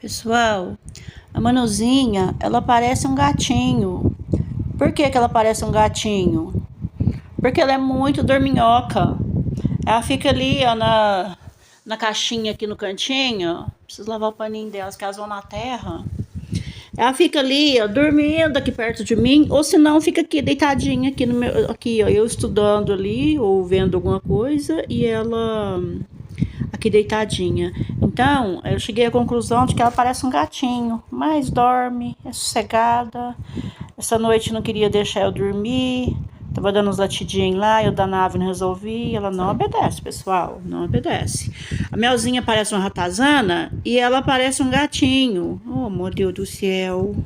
Pessoal, a Manuzinha, ela parece um gatinho. Por que que ela parece um gatinho? Porque ela é muito dorminhoca. Ela fica ali, ó, na caixinha aqui no cantinho. Preciso lavar o paninho delas, que elas vão na terra. Ela fica ali, ó, dormindo aqui perto de mim, ou se não, fica aqui deitadinha aqui no meu, aqui, ó, eu estudando ali ou vendo alguma coisa e ela aqui deitadinha. Então, eu cheguei à conclusão de que ela parece um gatinho, mas dorme, é sossegada. Essa noite não queria deixar eu dormir, tava dando uns latidinhos lá, eu da nave não resolvi. Ela não obedece, pessoal, não obedece. A Melzinha parece uma ratazana e ela parece um gatinho. Oh, meu Deus do céu.